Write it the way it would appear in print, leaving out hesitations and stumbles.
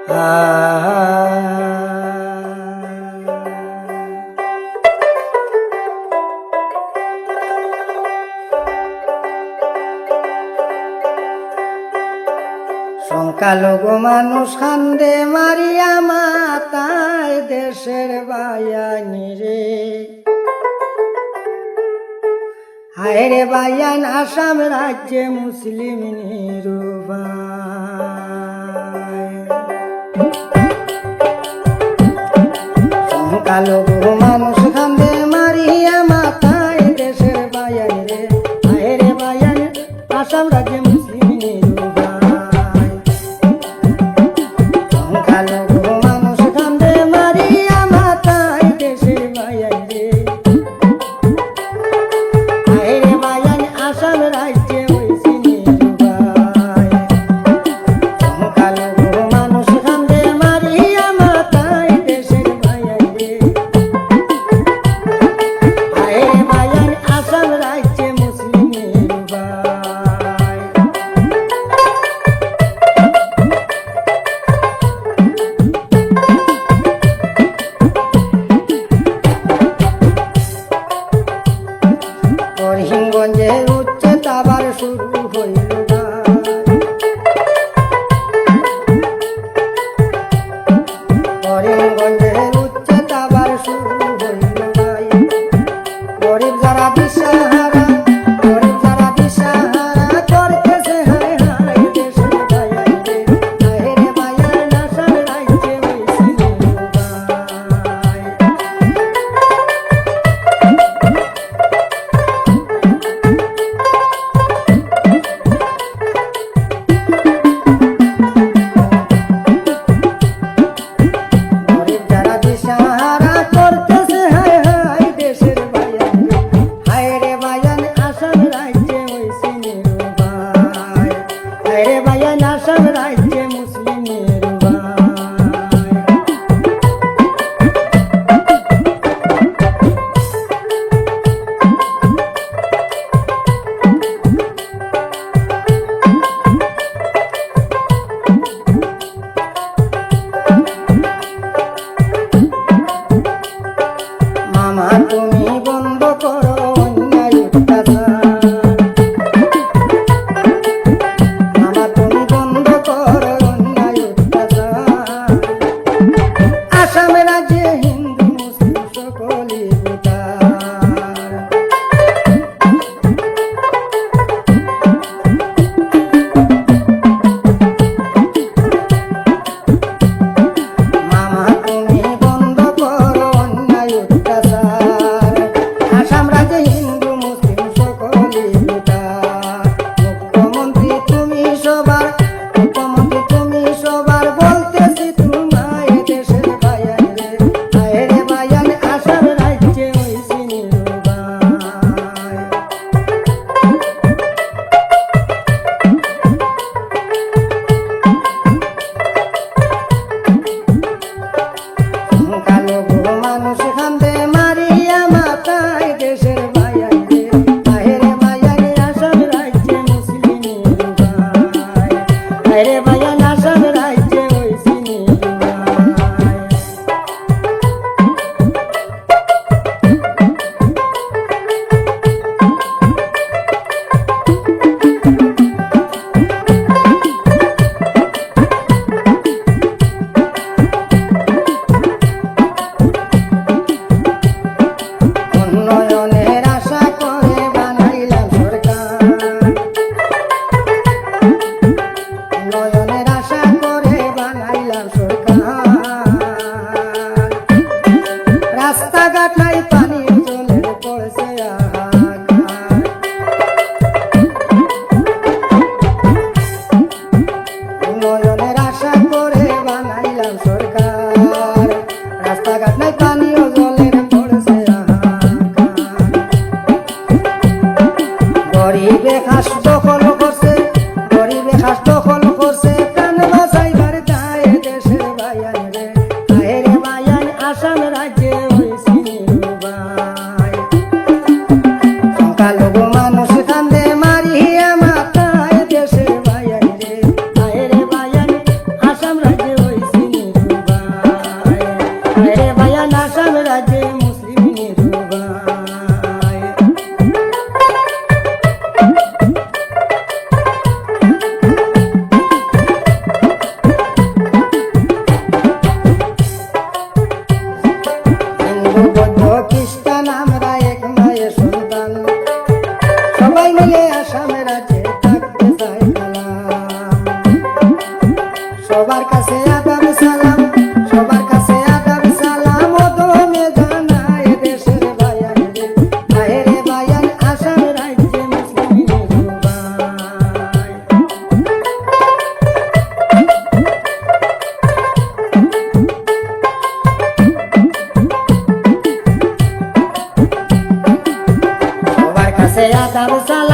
সংখ্যালঘু মানুষ কান্দে মারিয়া মাতায় দেশের বায়ানি রে। হায় রে বায়ান আসাম রাজ্যে মুসলিম নিরূপায়। সংখ্যালঘু মানুষ কান্দে মারিয়া মাতায় দেশের বায়ানি রে। হায় রে বায়ান আসাম রাজ্যে মুসলিম নিরূপায়। করিমগঞ্জের উচ্চতা আবার শুরু হইল। করিমগঞ্জের উচ্চতা আবার শুরু হইল। গরিব যারা দিশাহারা, গরিব যারা দিশাহারা করতেছে হায় হায় দেশের বায়ান রে। হায় রে বায়ান আসাম রাজ্যে হইছে নিরূপায়। মামা তুমি বন্ধ করো অন্যায় অত্যাচার। মামা তুমি বন্ধ করো অন্যায় অত্যাচার। আসাম রাজ্যে হিন্দু মুসলিম সকলে ভোটার। মামা তুমি বন্ধ করো অন্যায় অত্যাচার। আসাম রাজ্যে হিন্দু মুসলিম সকলে ভোটার। মুখ্যমন্ত্রী তুমি সবার, মুখ্যমন্ত্রী তুমি সবার বলতেছি তোমায় দেশের বায়ান রে। হায় রে বায়ান আসাম রাজ্যে হইছে নিরূপায়। সংখ্যালঘু মানুষ কান্দে মারিয়া মাতায় দেশের বায়ান রে। হায় রে বায়ান আসাম রাজ্যে মুসলিম নিরূপায়। হায় রে বায়ান আসাম রাজ্যে হইছে নিরূপায়। উন্নয়নের আশা করে বানাইলাম সরকার। উন্নয়নের সাব সালাম